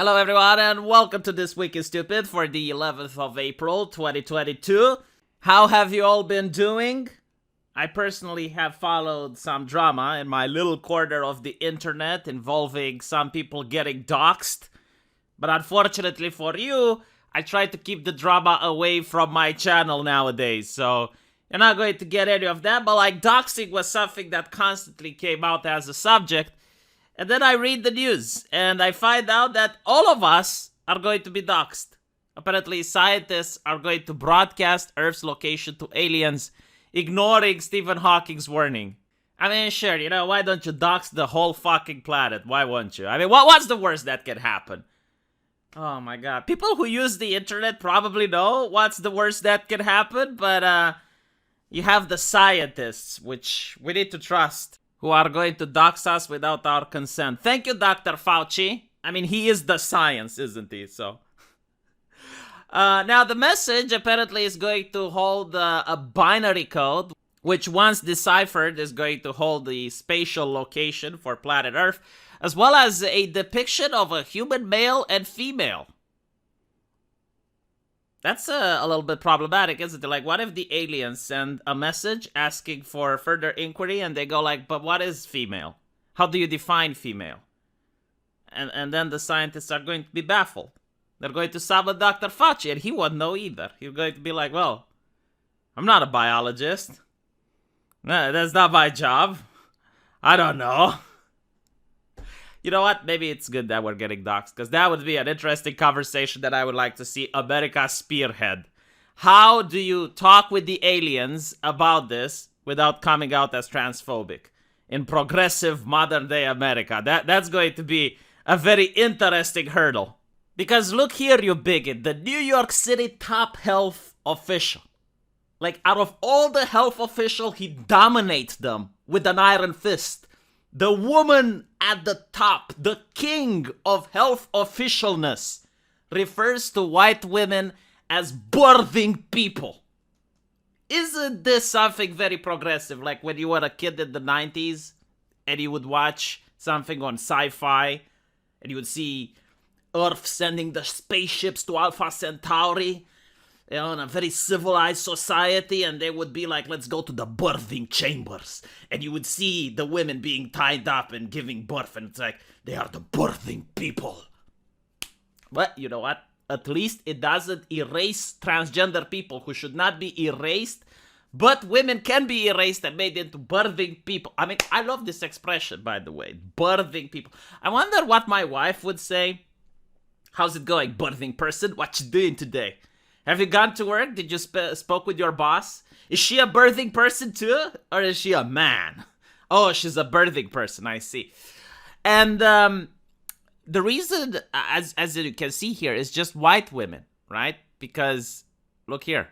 Hello everyone and welcome to This Week is Stupid for the 11th of April 2022. How have you all been doing? I personally have followed some drama in my little corner of the internet involving some people getting doxxed. But unfortunately for you, I try to keep the drama away from my channel nowadays. So you're not going to get any of that. But like doxing was something that constantly came out as a subject. And then I read the news, and I find out that all of us are going to be doxxed. Apparently, scientists are going to broadcast Earth's location to aliens, ignoring Stephen Hawking's warning. I mean, sure, why don't you dox the whole fucking planet? Why won't you? I mean, what's the worst that can happen? Oh my god. People who use the internet probably know what's the worst that can happen, but you have the scientists, which we need to trust, who are going to dox us without our consent. Thank you, Dr. Fauci. I mean, he is the science, isn't he? So, now the message apparently is going to hold a binary code, which once deciphered is going to hold the spatial location for planet Earth, as well as a depiction of a human male and female. That's a little bit problematic, isn't it? Like, what if the aliens send a message asking for further inquiry and they go like, but what is female? How do you define female? And then the scientists are going to be baffled. They're going to summon Dr. Fauci and he won't know either. He's going to be like, well, I'm not a biologist. No, that's not my job. I don't know. You know what? Maybe it's good that we're getting doxxed, because that would be an interesting conversation that I would like to see America spearhead. How do you talk with the aliens about this without coming out as transphobic in progressive modern-day America? That's going to be a very interesting hurdle. Because look here, you bigot, the New York City top health official. Like, out of all the health officials, he dominates them with an iron fist. The woman at the top, the king of health officialness, refers to white women as birthing people. Isn't this something very progressive? Like when you were a kid in the 90s and you would watch something on sci-fi and you would see Earth sending the spaceships to Alpha Centauri, in a very civilized society, and they would be like, let's go to the birthing chambers. And you would see the women being tied up and giving birth, and it's like, they are the birthing people. But you know what? At least it doesn't erase transgender people who should not be erased, but women can be erased and made into birthing people. I mean, I love this expression, by the way, birthing people. I wonder what my wife would say. How's it going, birthing person? What you doing today? Have you gone to work? Did you spoke with your boss? Is she a birthing person too? Or is she a man? Oh, she's a birthing person, I see. And the reason, as you can see here, is just white women, right? Because, look here,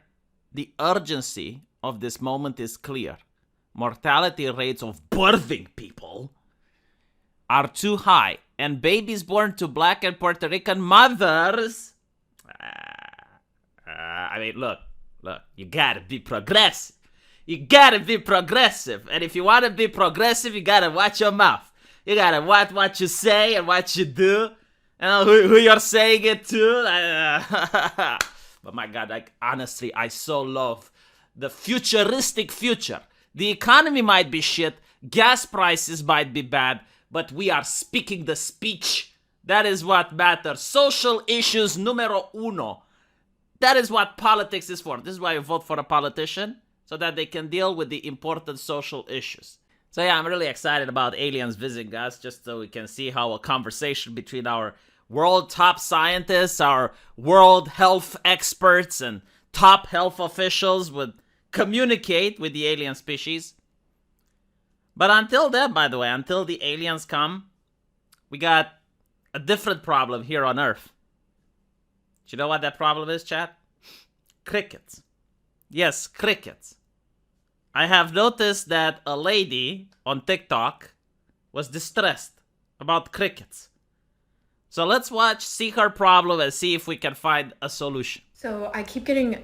the urgency of this moment is clear. Mortality rates of birthing people are too high. And babies born to Black and Puerto Rican mothers... I mean, look, you gotta be progressive. You gotta be progressive. And if you want to be progressive, you gotta watch your mouth. You gotta watch what you say and what you do. And who you're saying it to. But my God, like, honestly, I so love the futuristic future. The economy might be shit. Gas prices might be bad. But we are speaking the speech. That is what matters. Social issues numero uno. That is what politics is for. This is why you vote for a politician, so that they can deal with the important social issues. So yeah, I'm really excited about aliens visiting us, just so we can see how a conversation between our world top scientists, our world health experts, and top health officials would communicate with the alien species. But until then, by the way, until the aliens come, we got a different problem here on Earth. Do you know what that problem is, chat? Crickets. Yes, crickets. I have noticed that a lady on TikTok was distressed about crickets. So let's see her problem and see if we can find a solution. So I keep getting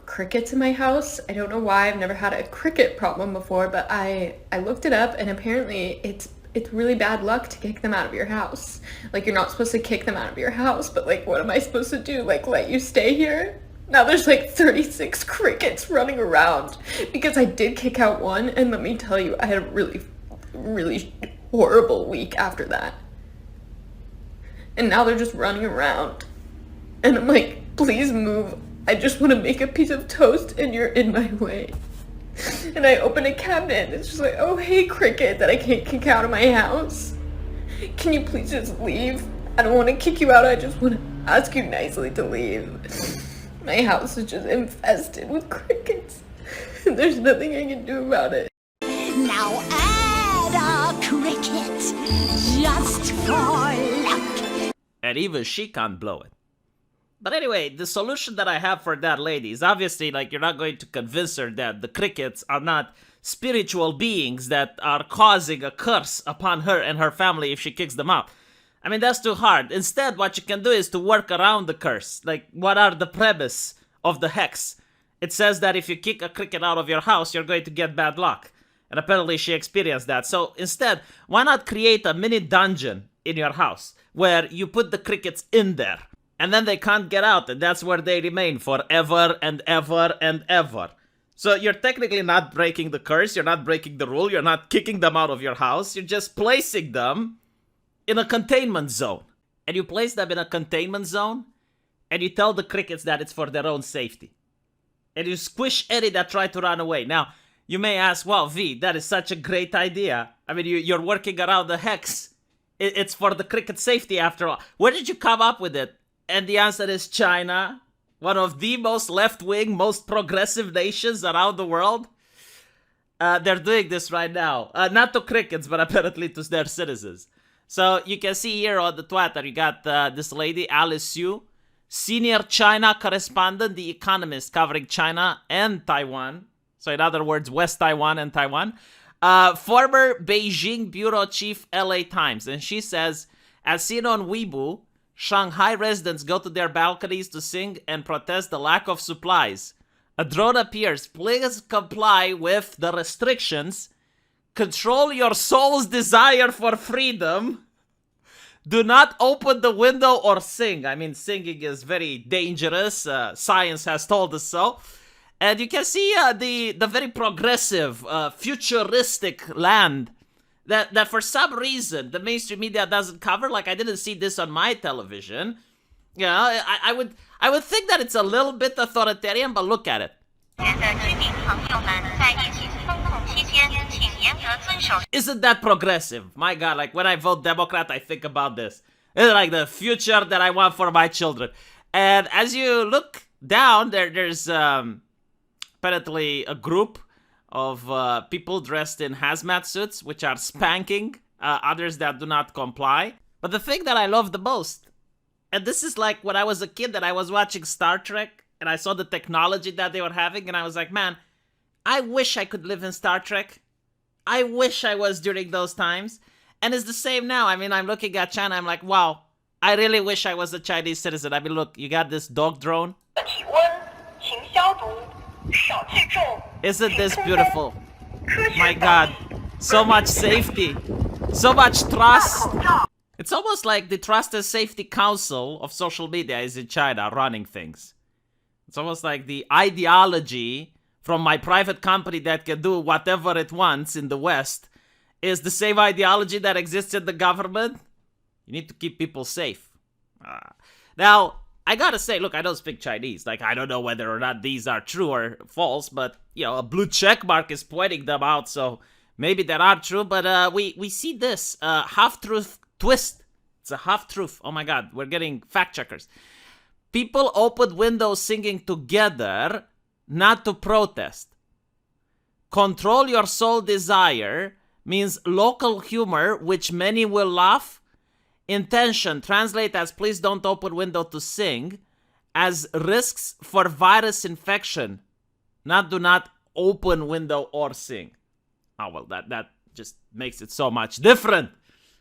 crickets in my house. I don't know why. I've never had a cricket problem before, but I looked it up, and apparently it's it's really bad luck to kick them out of your house. Like, you're not supposed to kick them out of your house, but like, what am I supposed to do? Like, let you stay here? Now there's like 36 crickets running around because I did kick out one, and let me tell you, I had a really, really horrible week after that. And now they're just running around. And I'm like, please move. I just want to make a piece of toast and you're in my way. And I open a cabinet and it's just like, oh, hey, cricket that I can't kick out of my house. Can you please just leave? I don't want to kick you out. I just want to ask you nicely to leave. My house is just infested with crickets. And there's nothing I can do about it. Now add a cricket just for luck. And even she can't blow it. But anyway, the solution that I have for that lady is obviously, like, you're not going to convince her that the crickets are not spiritual beings that are causing a curse upon her and her family if she kicks them out. I mean, that's too hard. Instead, what you can do is to work around the curse. Like, what are the premise of the hex? It says that if you kick a cricket out of your house, you're going to get bad luck. And apparently she experienced that. So instead, why not create a mini dungeon in your house where you put the crickets in there? And then they can't get out, and that's where they remain forever and ever and ever. So you're technically not breaking the curse, you're not breaking the rule, you're not kicking them out of your house, you're just placing them in a containment zone. And you place them in a containment zone, and you tell the crickets that it's for their own safety. And you squish any that try to run away. Now, you may ask, well, V, that is such a great idea. I mean, you're working around the hex. It's for the cricket safety after all. Where did you come up with it? And the answer is China, one of the most left-wing, most progressive nations around the world. They're doing this right now. Not to crickets, but apparently to their citizens. So you can see here on the Twitter, you got this lady, Alice Yu, senior China correspondent, The Economist, covering China and Taiwan. So in other words, West Taiwan and Taiwan. Former Beijing bureau chief, LA Times. And she says, as seen on Weibo, Shanghai residents go to their balconies to sing and protest the lack of supplies. A drone appears. Please comply with the restrictions. Control your soul's desire for freedom. Do not open the window or sing. I mean, singing is very dangerous. Science has told us so. And you can see the very progressive, futuristic land that for some reason the mainstream media doesn't cover. Like, I didn't see this on my television. You know, I would think that it's a little bit authoritarian, but look at it. Isn't that progressive? My God, like when I vote Democrat, I think about this. It's like the future that I want for my children. And as you look down, there's apparently a group of people dressed in hazmat suits, which are spanking others that do not comply. But the thing that I love the most, and this is like when I was a kid that I was watching Star Trek, and I saw the technology that they were having, and I was like, man, I wish I could live in Star Trek. I wish I was during those times. And it's the same now. I mean, I'm looking at China, I'm like, wow, I really wish I was a Chinese citizen. I mean, look, you got this dog drone. Isn't this beautiful? My God, so much safety, so much trust. It's almost like the Trust and Safety Council of social media is in China running things. It's almost like the ideology from my private company that can do whatever it wants in the West is the same ideology that exists in the government. You need to keep people safe. Now, I gotta say, look, I don't speak Chinese. Like, I don't know whether or not these are true or false, but, you know, a blue check mark is pointing them out, so maybe they are true. But we see this half-truth twist. It's a half-truth. Oh my God, we're getting fact-checkers. People opened windows singing together, not to protest. Control your soul desire means local humor, which many will laugh. Intention, translate as please don't open window to sing, as risks for virus infection, not do not open window or sing. Oh, well, that just makes it so much different.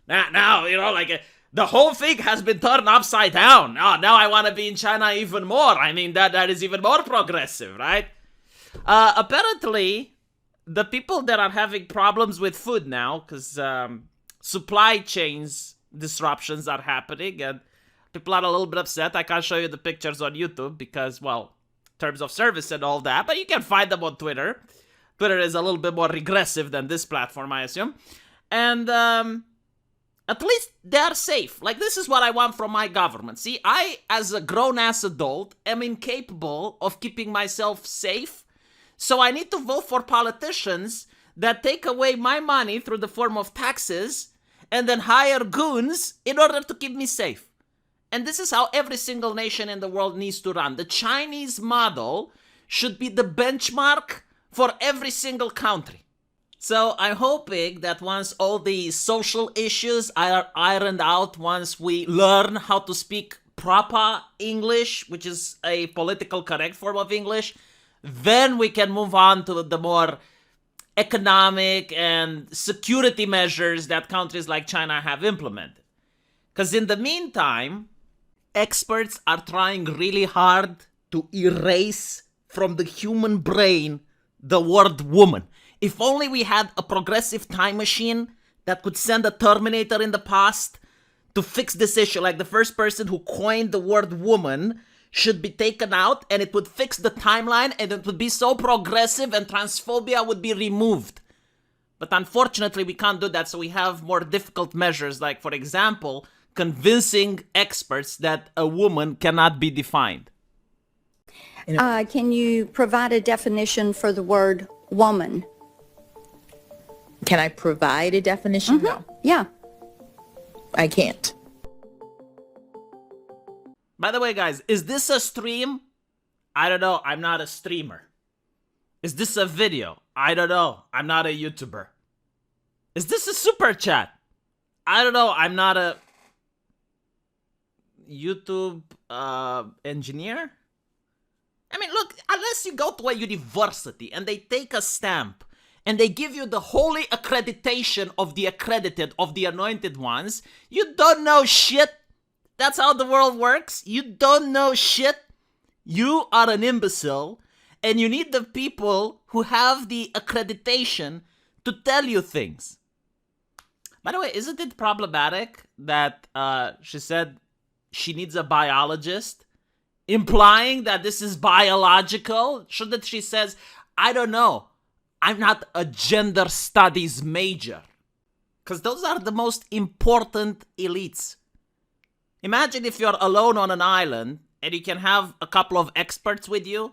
Now you know, like the whole thing has been turned upside down. Oh, now I want to be in China even more. I mean, that is even more progressive, right? Apparently, the people that are having problems with food now, because supply chains disruptions are happening, and people are a little bit upset. I can't show you the pictures on YouTube because, well, terms of service and all that, but you can find them on Twitter. Twitter is a little bit more regressive than this platform, I assume. And at least they're safe. Like, this is what I want from my government. See, I, as a grown-ass adult, am incapable of keeping myself safe. So I need to vote for politicians that take away my money through the form of taxes and then hire goons in order to keep me safe. And this is how every single nation in the world needs to run. The Chinese model should be the benchmark for every single country. So I'm hoping that once all the social issues are ironed out, once we learn how to speak proper English, which is a political correct form of English, then we can move on to the more economic and security measures that countries like China have implemented. Because in the meantime, experts are trying really hard to erase from the human brain the word woman. If only we had a progressive time machine that could send a Terminator in the past to fix this issue, like the first person who coined the word woman should be taken out, and it would fix the timeline, and it would be so progressive and transphobia would be removed. But unfortunately, we can't do that, so we have more difficult measures, like, for example, convincing experts that a woman cannot be defined. Can you provide a definition for the word woman? Can I provide a definition? No, Yeah. I can't. By the way, guys, is this a stream? I don't know. I'm not a streamer. Is this a video? I don't know. I'm not a YouTuber. Is this a super chat? I don't know. I'm not a YouTube engineer. I mean, look, unless you go to a university and they take a stamp and they give you the holy accreditation of the accredited, of the anointed ones, you don't know shit. That's how the world works. You don't know shit. You are an imbecile, and you need the people who have the accreditation to tell you things. By the way, isn't it problematic that she said she needs a biologist, implying that this is biological? Shouldn't she says, I don't know, I'm not a gender studies major? Because those are the most important elites. Imagine if you're alone on an island and you can have a couple of experts with you.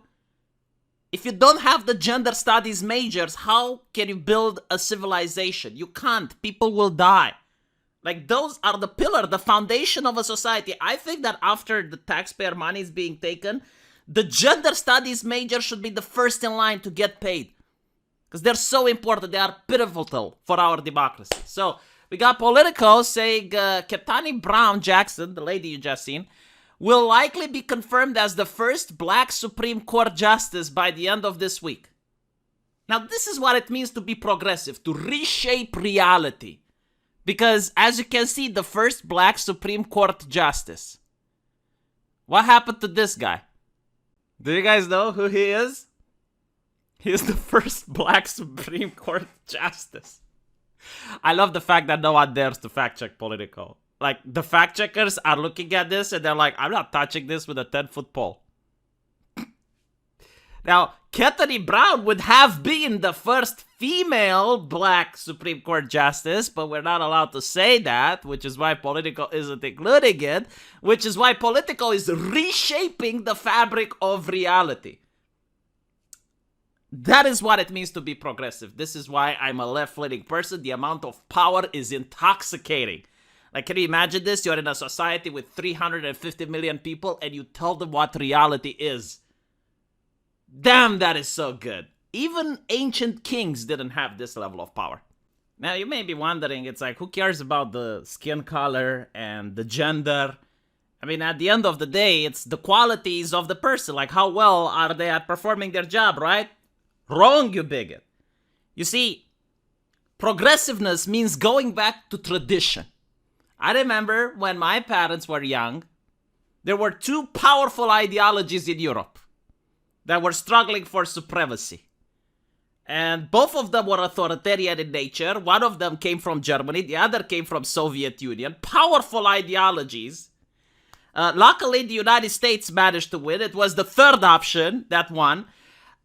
If you don't have the gender studies majors, how can you build a civilization? You can't. People will die. Like, those are the pillar, the foundation of a society. I think that after the taxpayer money is being taken, the gender studies major should be the first in line to get paid. Because they're so important. They are pivotal for our democracy. So, we got Politico saying Ketanji Brown Jackson, the lady you just seen, will likely be confirmed as the first black Supreme Court justice by the end of this week. Now, this is what it means to be progressive, to reshape reality. Because, as you can see, the first black Supreme Court justice. What happened to this guy? Do you guys know who he is? He is the first black Supreme Court justice. I love the fact that no one dares to fact check Politico. Like, the fact checkers are looking at this and they're like, I'm not touching this with a 10-foot pole. Now, Ketanji Brown would have been the first female black Supreme Court justice, but we're not allowed to say that, which is why Politico isn't including it, which is why Politico is reshaping the fabric of reality. That is what it means to be progressive. This is why I'm a left-leaning person. The amount of power is intoxicating. Like, can you imagine this? You're in a society with 350 million people and you tell them what reality is. Damn, that is so good. Even ancient kings didn't have this level of power. Now, you may be wondering, it's like, who cares about the skin color and the gender? I mean, at the end of the day, it's the qualities of the person. Like, how well are they at performing their job, right? Wrong, you bigot. You see, progressiveness means going back to tradition. I remember when my parents were young, there were two powerful ideologies in Europe that were struggling for supremacy. And both of them were authoritarian in nature. One of them came from Germany, the other came from Soviet Union. Powerful ideologies. Luckily, the United States managed to win. It was the third option that won.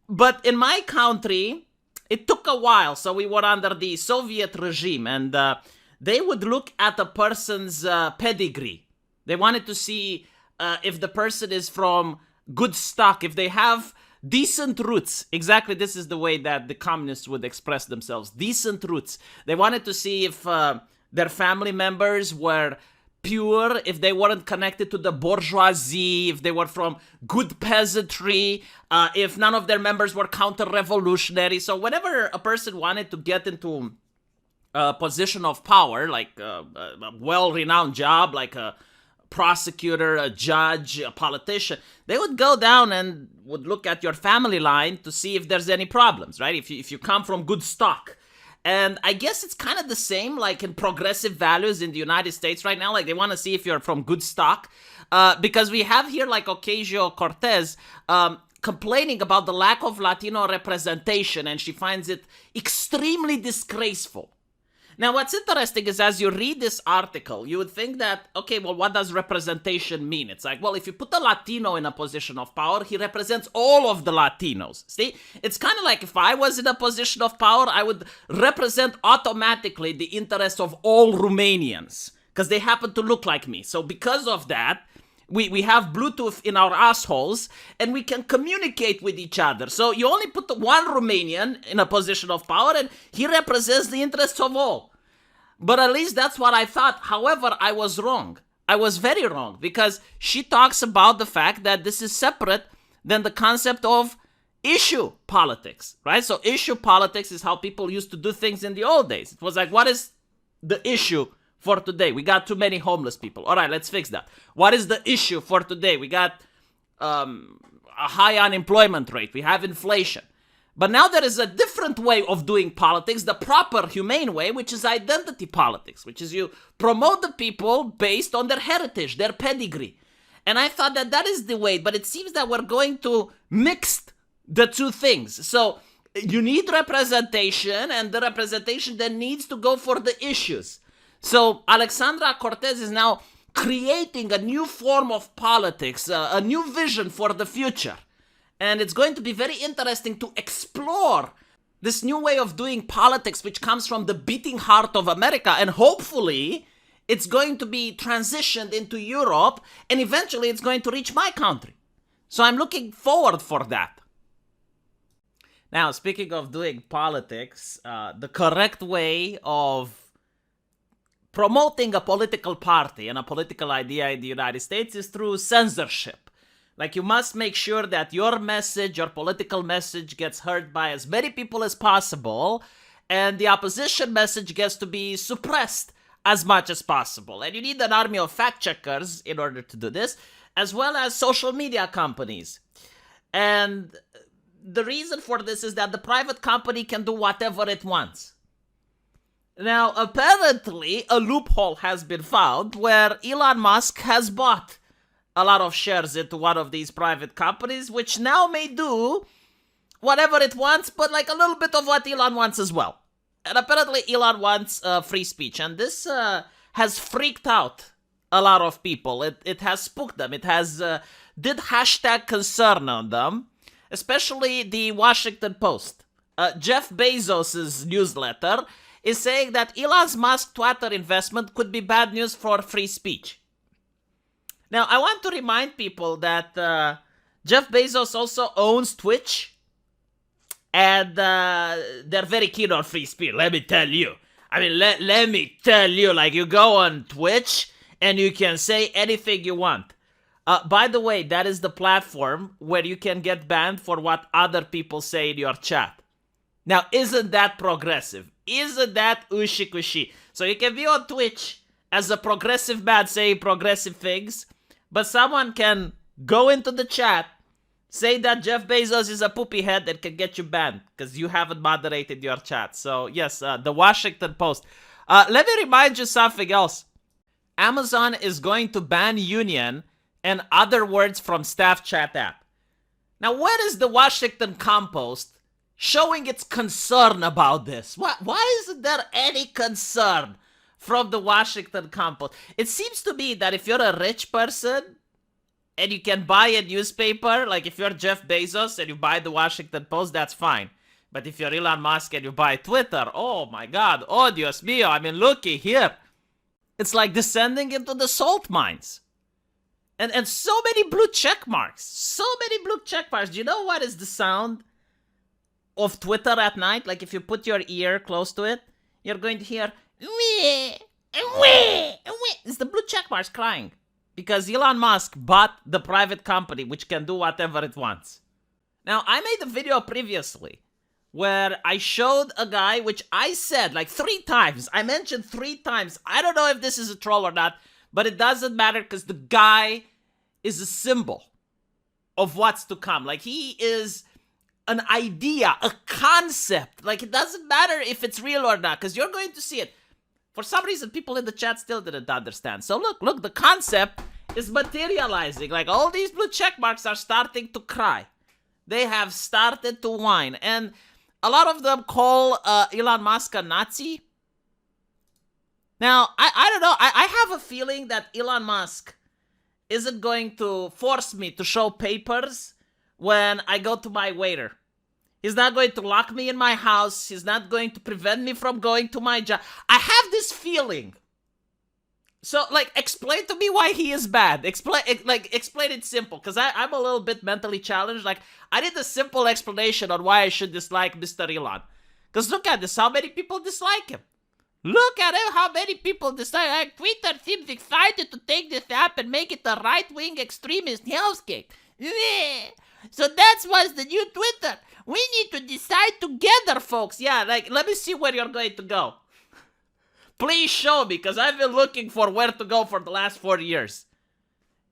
But in my country, it took a while. So we were under the Soviet regime, and they would look at a person's pedigree. They wanted to see if the person is from good stock, if they have decent roots. Exactly, this is the way that the communists would express themselves. Decent roots. They wanted to see if their family members were pure, if they weren't connected to the bourgeoisie, if they were from good peasantry, if none of their members were counter-revolutionary. So whenever a person wanted to get into a position of power, like a well-renowned job, like a prosecutor, a judge, a politician, they would go down and would look at your family line to see if there's any problems, right? If you come from good stock. And I guess it's kind of the same like in progressive values in the United States right now. Like they want to see if you're from good stock. Because we have here like Ocasio-Cortez complaining about the lack of Latino representation, and she finds it extremely disgraceful. Now, what's interesting is as you read this article, you would think that, okay, well, what does representation mean? It's like, well, if you put a Latino in a position of power, he represents all of the Latinos. See, it's kind of like if I was in a position of power, I would represent automatically the interests of all Romanians because they happen to look like me. So because of that, we have Bluetooth in our assholes and we can communicate with each other. So you only put one Romanian in a position of power and he represents the interests of all. But at least that's what I thought. However, I was wrong. I was very wrong because she talks about the fact that this is separate than the concept of issue politics, right? So issue politics is how people used to do things in the old days. It was like, what is the issue for today? We got too many homeless people. All right, let's fix that. What is the issue for today? We got a high unemployment rate. We have inflation. But now there is a different way of doing politics, the proper, humane way, which is identity politics, which is you promote the people based on their heritage, their pedigree. And I thought that that is the way, but it seems that we're going to mix the two things. So you need representation, and the representation then needs to go for the issues. So Alexandra Cortez is now creating a new form of politics, a new vision for the future. And it's going to be very interesting to explore this new way of doing politics, which comes from the beating heart of America. And hopefully it's going to be transitioned into Europe, and eventually it's going to reach my country. So I'm looking forward for that. Now, speaking of doing politics, the correct way of promoting a political party and a political idea in the United States is through censorship. Like, you must make sure that your message, your political message, gets heard by as many people as possible, and the opposition message gets to be suppressed as much as possible. And you need an army of fact checkers in order to do this, as well as social media companies. And the reason for this is that the private company can do whatever it wants. Now, apparently, a loophole has been found where Elon Musk has bought a lot of shares into one of these private companies, which now may do whatever it wants, but like a little bit of what Elon wants as well. And apparently Elon wants free speech, and this has freaked out a lot of people. It has spooked them. It has did hashtag concern on them, especially the Washington Post. Jeff Bezos' newsletter is saying that Elon Musk's Twitter investment could be bad news for free speech. Now, I want to remind people that Jeff Bezos also owns Twitch, and they're very keen on free speech, let me tell you. I mean, let me tell you, like, you go on Twitch, and you can say anything you want. By the way, that is the platform where you can get banned for what other people say in your chat. Now, isn't that progressive? Isn't that ushi-kushi? So you can be on Twitch as a progressive man saying progressive things, but someone can go into the chat, say that Jeff Bezos is a poopy head, and can get you banned because you haven't moderated your chat. So yes, the Washington Post. Let me remind you something else. Amazon is going to ban union and other words from staff chat app. Now, where is the Washington Compost showing its concern about this. Why isn't there any concern from the Washington Compost? It seems to me that if you're a rich person and you can buy a newspaper, like if you're Jeff Bezos and you buy the Washington Post, that's fine. But if you're Elon Musk and you buy Twitter, oh my God, oh Dios mío, I mean, looky here. It's like descending into the salt mines. And so many blue check marks. So many blue check marks. Do you know what is the sound of Twitter at night? Like if you put your ear close to it, you're going to hear, wee, wee, wee. It's the blue check marks crying. Because Elon Musk bought the private company which can do whatever it wants. Now, I made a video previously where I showed a guy, which I said like 3 times. I mentioned 3 times. I don't know if this is a troll or not, but it doesn't matter because the guy is a symbol of what's to come. Like he is an idea, a concept. Like it doesn't matter if it's real or not because you're going to see it. For some reason, people in the chat still didn't understand. So look, the concept is materializing. Like all these blue check marks are starting to cry. They have started to whine. And a lot of them call Elon Musk a Nazi. Now, I don't know. I have a feeling that Elon Musk isn't going to force me to show papers when I go to my waiter. He's not going to lock me in my house. He's not going to prevent me from going to my job. I have this feeling. So, like, explain to me why he is bad. Explain it simple. Because I'm a little bit mentally challenged. Like, I need a simple explanation on why I should dislike Mr. Elon. Because look at this. How many people dislike him? Look at him. How many people dislike him. Like, Twitter seems excited to take this app and make it a right-wing extremist hellscape. So that's what's the new Twitter. We need to decide together, folks. Yeah, like, let me see where you're going to go. Please show me, because I've been looking for where to go for the last 4 years.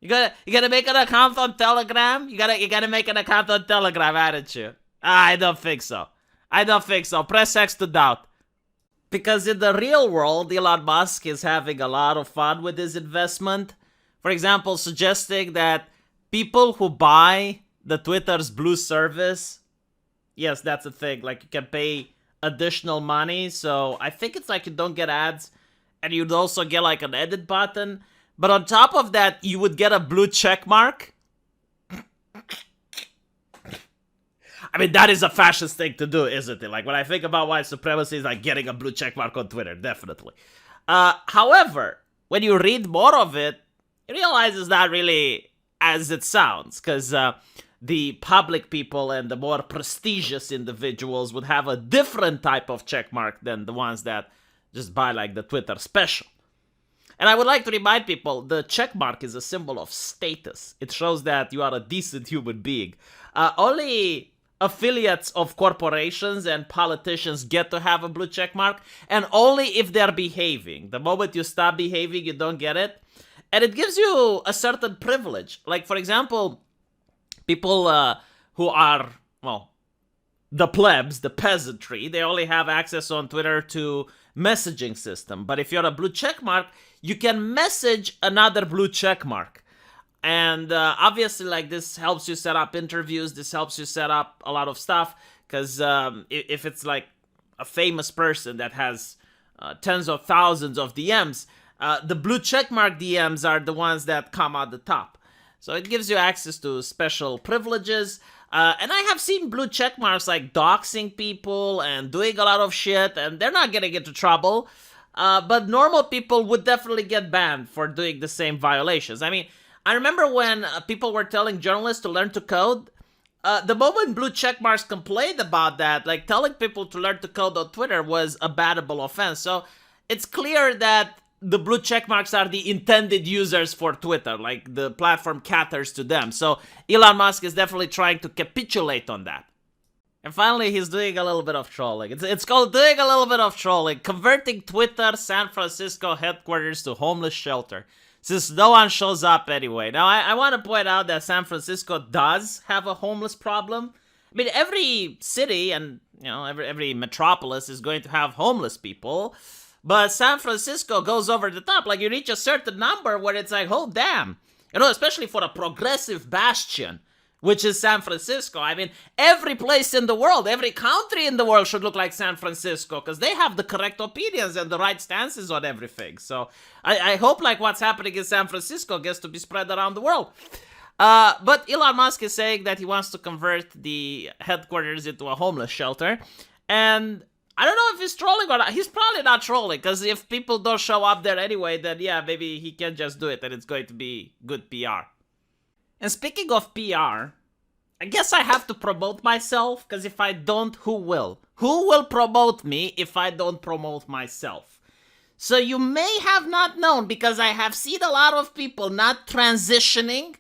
You gotta make an account on Telegram? You gotta make an account on Telegram, aren't you? I don't think so. I don't think so. Press X to doubt. Because in the real world, Elon Musk is having a lot of fun with his investment. For example, suggesting that people who buy the Twitter's Blue service, yes, that's a thing. Like, you can pay additional money. So I think it's like you don't get ads. And you'd also get like an edit button. But on top of that, you would get a blue check mark. I mean, that is a fascist thing to do, isn't it? Like, when I think about white supremacy, it's like getting a blue check mark on Twitter, definitely. However, when you read more of it, you realize it's not really as it sounds. Because the public people and the more prestigious individuals would have a different type of check mark than the ones that just buy, like, the Twitter special. And I would like to remind people, the check mark is a symbol of status. It shows that you are a decent human being. Only affiliates of corporations and politicians get to have a blue check mark, and only if they're behaving. The moment you stop behaving, you don't get it. And it gives you a certain privilege. Like, for example, people who are, well, the plebs, the peasantry, they only have access on Twitter to messaging system. But if you're a blue check mark, you can message another blue check mark. And obviously, like, this helps you set up interviews. This helps you set up a lot of stuff. Because if it's like a famous person that has tens of thousands of DMs, the blue checkmark DMs are the ones that come out the top. So it gives you access to special privileges. And I have seen blue checkmarks like doxing people and doing a lot of shit, and they're not getting into trouble. But normal people would definitely get banned for doing the same violations. I mean, I remember when people were telling journalists to learn to code. The moment blue checkmarks complained about that, like telling people to learn to code on Twitter was a bannable offense. So it's clear that the blue checkmarks are the intended users for Twitter, like the platform caters to them. So Elon Musk is definitely trying to capitulate on that. And finally, he's doing a little bit of trolling. It's called doing a little bit of trolling. Converting Twitter San Francisco headquarters to homeless shelter, since no one shows up anyway. Now, I want to point out that San Francisco does have a homeless problem. I mean, every city and, you know, every metropolis is going to have homeless people. But San Francisco goes over the top. Like, you reach a certain number where it's like, oh, damn. You know, especially for a progressive bastion, which is San Francisco. I mean, every place in the world, every country in the world should look like San Francisco because they have the correct opinions and the right stances on everything. So I hope like what's happening in San Francisco gets to be spread around the world. But Elon Musk is saying that he wants to convert the headquarters into a homeless shelter. And I don't know if he's trolling or not. He's probably not trolling, because if people don't show up there anyway, then yeah, maybe he can just do it and it's going to be good PR. And speaking of PR, I guess I have to promote myself, because if I don't, who will? Who will promote me if I don't promote myself? So you may have not known, because I have seen a lot of people not transitioning.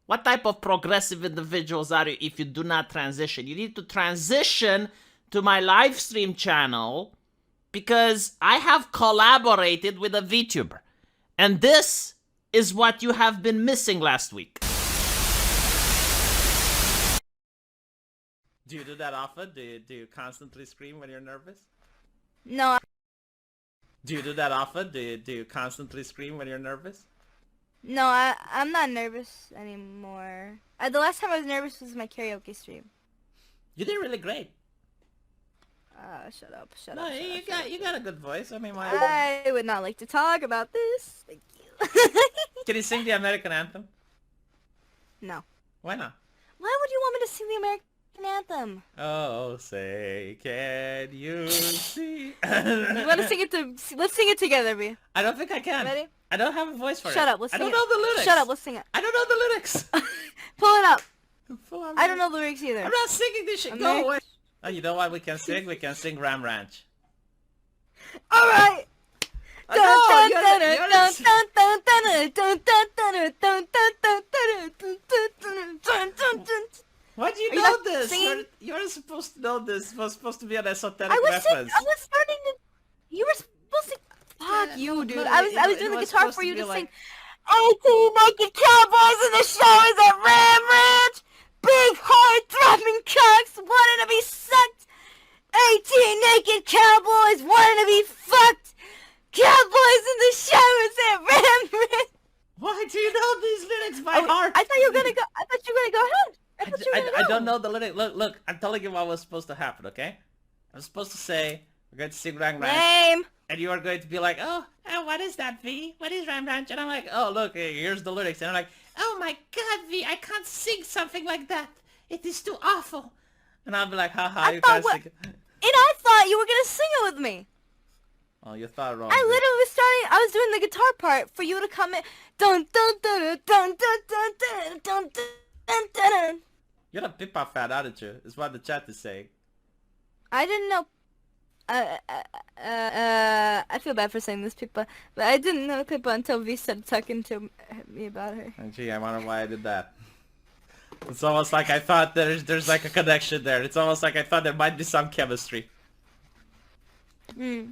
What type of progressive individuals are you if you do not transition? You need to transition to my live stream channel, because I have collaborated with a VTuber. And this is what you have been missing last week. Do you do that often? Do you constantly scream when you're nervous? No. Do you do that often? Do you constantly scream when you're nervous? No, I'm not nervous anymore. The last time I was nervous was my karaoke stream. You did really great. Shut up, shut No, up. you got a good voice. I mean, why? I would not like to talk about this. Thank you. Can you sing the American anthem? No. Why not? Why would you want me to sing the American anthem? Oh, say, can you see? You want to sing it to? Let's sing it together, B. I don't think I can. Ready? I don't have a voice for it. Shut up. Let's sing it. I don't know the lyrics. Shut up. Let's sing it. I don't know the lyrics. Pull it up. Pull on I me. don't know the lyrics either. I'm not singing this shit. Ameri- Go away. Oh, you know what we can sing? We can sing Ram Ranch. All right. Why do you Are you know not this? singing? You're supposed to know this. It was supposed to be an esoteric I was reference. starting to. You were supposed to. Fuck Yeah, you, no, dude. no, I was it doing the was guitar supposed for to you be to like- sing. 18 naked cowboys in the showers at Ram Ranch. Big heart throbbing cocks wanting to be sucked. 18 naked cowboys wanting to be fucked. Cowboys in the showers at Ram Ranch. Why do you know these lyrics by heart? I thought you were gonna go. I thought you were gonna go ahead. I thought you were gonna I go. don't know the lyric. Look, I'm telling you what was supposed to happen, okay? I'm supposed to say, we're going to sing Ram Ranch, Lame. and you are going to be like, oh, what is that, V? What is Ram Ranch? And I'm like, oh, look, here's the lyrics. And I'm like, oh my god, V, I can't sing something like that. It is too awful. And I'll be like, haha, you can't sing it. And I thought you were gonna sing it with me. Oh, you thought wrong. I dude. literally was starting. I was doing the guitar part for you to come in. Dun dun dun dun dun dun dun dun dun dun dun. You're a Pippa fan, aren't you? Is what the chat is saying. I didn't know. I feel bad for saying this, Pippa, but I didn't know Pippa until V started talking to me about her. And gee, I wonder why I did that. It's almost like I thought there's like a connection there. It's almost like I thought there might be some chemistry. Hmm.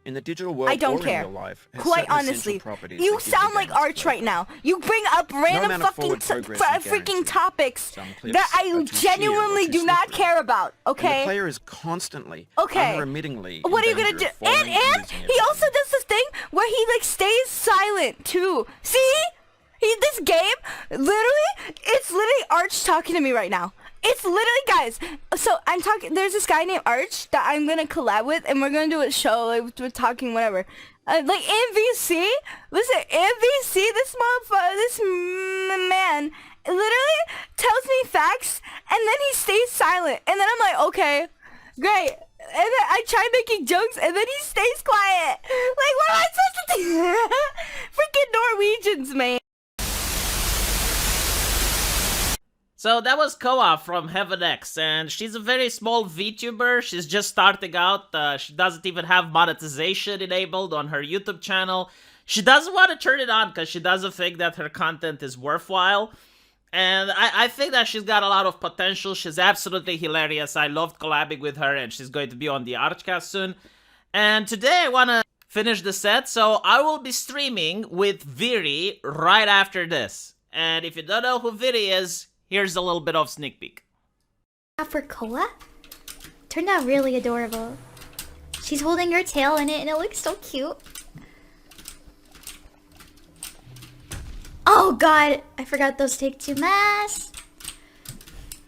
In the digital world, I don't or care. in real life, has Quite certain essential honestly, properties you that give sound the like game Arch flavor. right now. You bring up random amount of fucking forward progress is freaking guaranteed. topics Some clips that I are too sheer genuinely or too do not slippery. care about. And the Okay. player is constantly, Okay. unremittingly What are you in gonna danger do? of falling And losing he everything. also does this thing where he like stays silent too. See? This game, it's literally Arch talking to me right now. It's literally, guys. So I'm talking. There's this guy named Arch that I'm gonna collab with, and we're gonna do a show. Like we're talking whatever. Like MVC. Listen, MVC. This motherfucker, man, literally tells me facts, and then he stays silent, and then I'm like, okay, great. And then I try making jokes, and then he stays quiet. Like, what am I supposed to do? Freaking Norwegians, man. So that was Koa from Heaven X, and she's a very small VTuber. She's just starting out. She doesn't even have monetization enabled on her YouTube channel. She doesn't want to turn it on because she doesn't think that her content is worthwhile. And I think that she's got a lot of potential. She's absolutely hilarious. I loved collabing with her, and she's going to be on the Archcast soon. And today I want to finish the set, so I will be streaming with Viri right after this. And if you don't know who Viri is, here's a little bit of sneak peek. For Koa? Turned out really adorable. She's holding her tail in it and it looks so cute. Oh Oh god, I forgot those take 2 masks.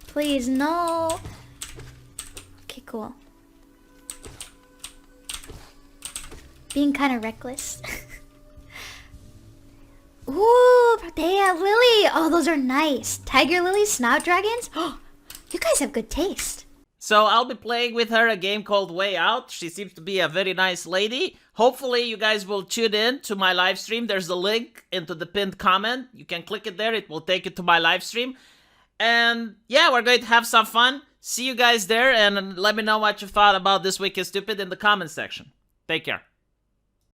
Please, no. Okay, cool. Being kind of reckless. Ooh, Protea Lily. Oh, those are nice. Tiger Lilies, Snapdragons. Oh, you guys have good taste. So I'll be playing with her a game called Way Out. She seems to be a very nice lady. Hopefully you guys will tune in to my live stream. There's a link into the pinned comment. You can click it there. It will take you to my live stream. And yeah, we're going to have some fun. See you guys there, and let me know what you thought about This Week is Stupid in the comment section. Take care.